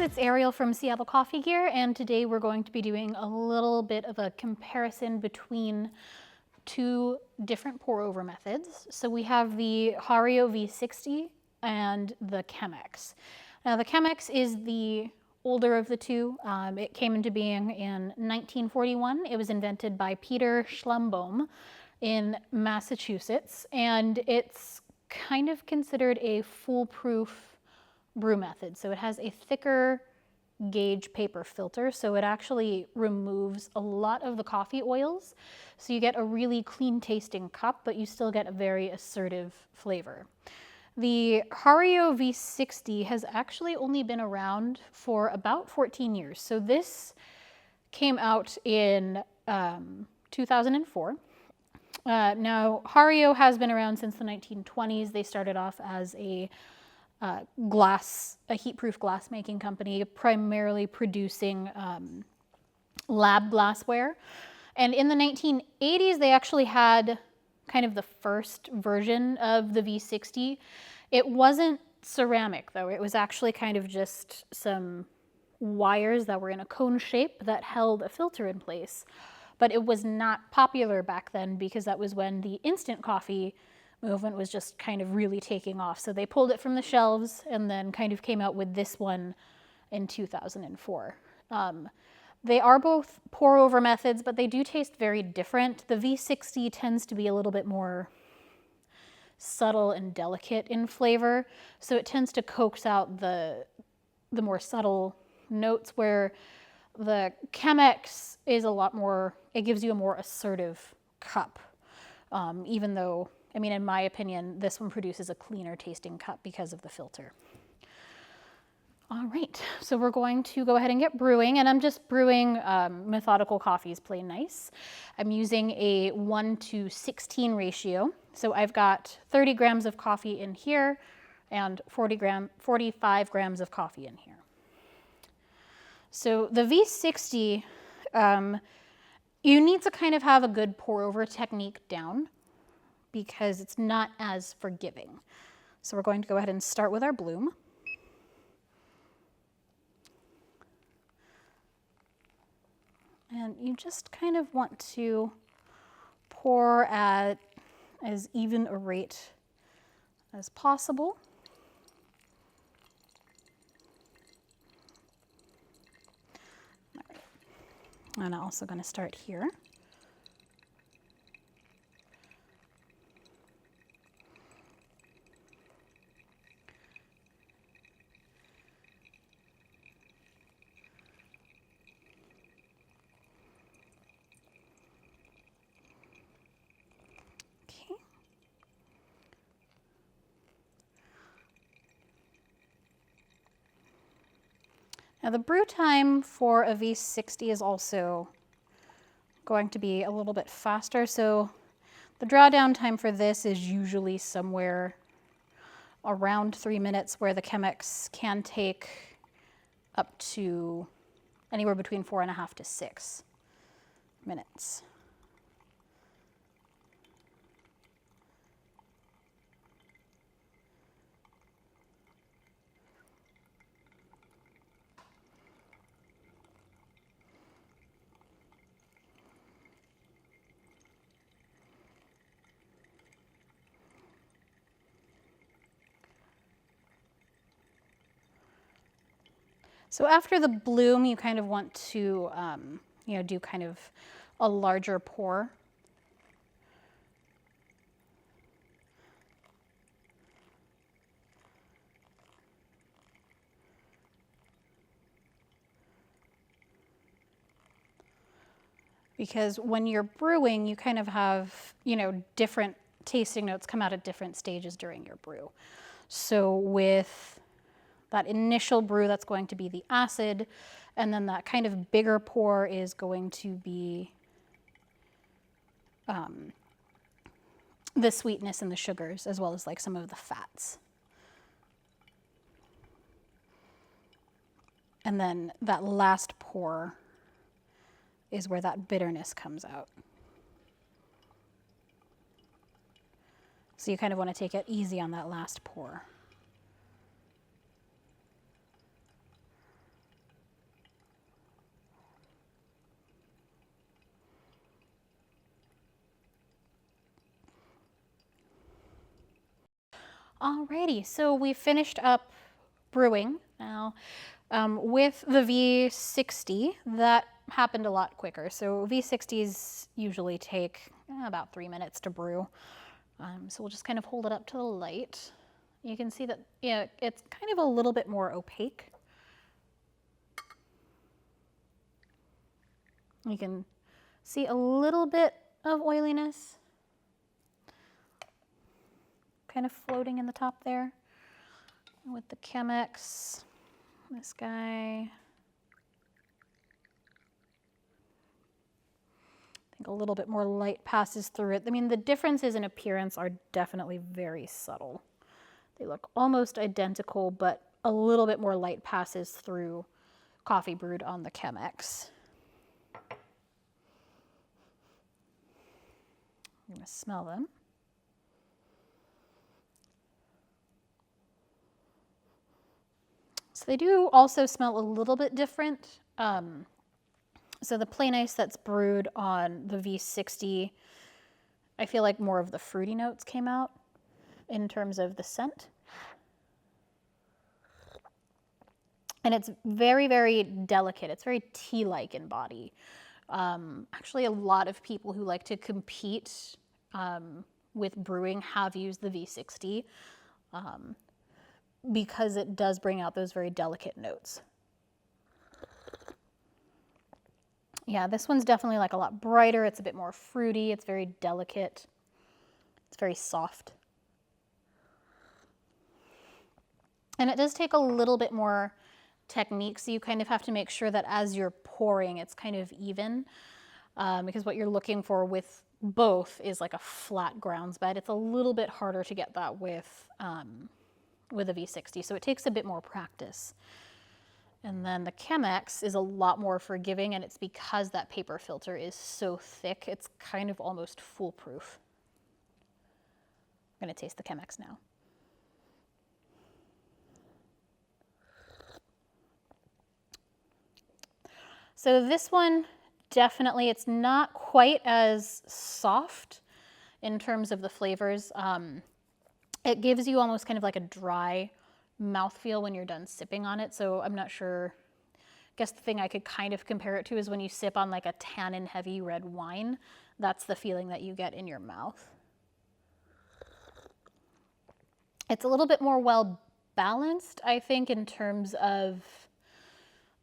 it's Ariel from Seattle Coffee Gear, and today we're going to be doing a little bit of a comparison between two different pour-over methods. So we have the Hario V60 and the Chemex. Now the Chemex is the older of the two. It came into being in 1941. It was invented by Peter Schlumbohm in Massachusetts, and it's kind of considered a foolproof brew method. So it has a thicker gauge paper filter, so it actually removes a lot of the coffee oils. So you get a really clean tasting cup, but you still get a very assertive flavor. The Hario V60 has actually only been around for about 14 years. So this came out in 2004. Now, Hario has been around since the 1920s. They started off as a heat-proof glass making company, primarily producing lab glassware. And in the 1980s, they actually had kind of the first version of the V60. It wasn't ceramic, though. It was actually kind of just some wires that were in a cone shape that held a filter in place. But it was not popular back then because that was when the instant coffee movement was just kind of really taking off. So they pulled it from the shelves and then kind of came out with this one in 2004. They are both pour-over methods, but they do taste very different. The V60 tends to be a little bit more subtle and delicate in flavor, so it tends to coax out the more subtle notes, where the Chemex is a lot more, it gives you a more assertive cup, even though, I mean, in my opinion, this one produces a cleaner tasting cup because of the filter. All right, so we're going to go ahead and get brewing, and I'm just brewing methodical coffees, plain nice. I'm using a 1:16 ratio. So I've got 30 grams of coffee in here and 45 grams of coffee in here. So the V60, you need to kind of have a good pour-over technique down because it's not as forgiving. So we're going to go ahead and start with our bloom. And you just kind of want to pour at as even a rate as possible. All right. And I'm also going to start here. Now the brew time for a V60 is also going to be a little bit faster. So the drawdown time for this is usually somewhere around 3 minutes, where the Chemex can take up to anywhere between 4.5 to 6 minutes. So after the bloom, you kind of want to, do kind of a larger pour. Because when you're brewing, you kind of have, different tasting notes come out at different stages during your brew. So with that initial brew, that's going to be the acid, and then that kind of bigger pour is going to be the sweetness and the sugars, as well as like some of the fats. And then that last pour is where that bitterness comes out. So you kind of want to take it easy on that last pour. Alrighty, so we finished up brewing now. With the V60, that happened a lot quicker. So V60s usually take about 3 minutes to brew. So we'll just kind of hold it up to the light. You can see that, yeah, it's kind of a little bit more opaque. You can see a little bit of oiliness kind of floating in the top there. With the Chemex, this guy, I think a little bit more light passes through it. I mean, the differences in appearance are definitely very subtle. They look almost identical, but a little bit more light passes through coffee brewed on the Chemex. I'm going to smell them. So they do also smell a little bit different. So the plain ice that's brewed on the V60, I feel like more of the fruity notes came out in terms of the scent. And it's very, very delicate. It's very tea-like in body. Actually, a lot of people who like to compete with brewing have used the V60 because it does bring out those very delicate notes. Yeah, this one's definitely like a lot brighter. It's a bit more fruity. It's very delicate. It's very soft. And it does take a little bit more technique, so you kind of have to make sure that as you're pouring, it's kind of even, because what you're looking for with both is like a flat grounds bed. It's a little bit harder to get that with a V60, so it takes a bit more practice. And then the Chemex is a lot more forgiving, and it's because that paper filter is so thick, it's kind of almost foolproof. I'm going to taste the Chemex now. So this one, definitely, it's not quite as soft in terms of the flavors. It gives you almost kind of like a dry mouthfeel when you're done sipping on it. So I'm not sure. I guess the thing I could kind of compare it to is when you sip on like a tannin heavy red wine. That's the feeling that you get in your mouth. It's a little bit more well balanced, I think, in terms of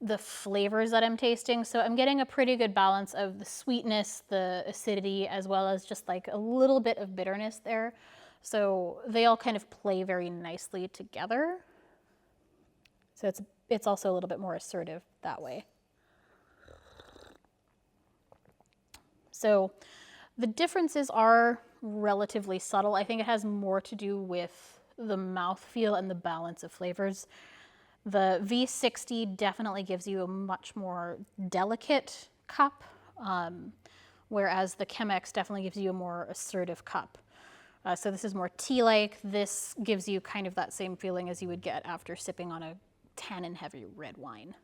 the flavors that I'm tasting. So I'm getting a pretty good balance of the sweetness, the acidity, as well as just like a little bit of bitterness there. So they all kind of play very nicely together. So it's also a little bit more assertive that way. So the differences are relatively subtle. I think it has more to do with the mouthfeel and the balance of flavors. The V60 definitely gives you a much more delicate cup, whereas the Chemex definitely gives you a more assertive cup. So this is more tea-like. This gives you kind of that same feeling as you would get after sipping on a tannin-heavy red wine.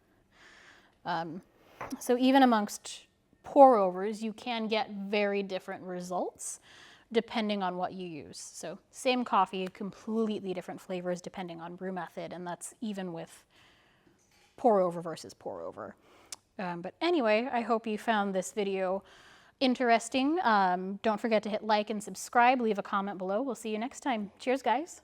So even amongst pour-overs, you can get very different results depending on what you use. So same coffee, completely different flavors depending on brew method, and that's even with pour-over versus pour-over. But anyway, I hope you found this video interesting. Don't forget to hit like and subscribe. Leave a comment below. We'll see you next time. Cheers, guys.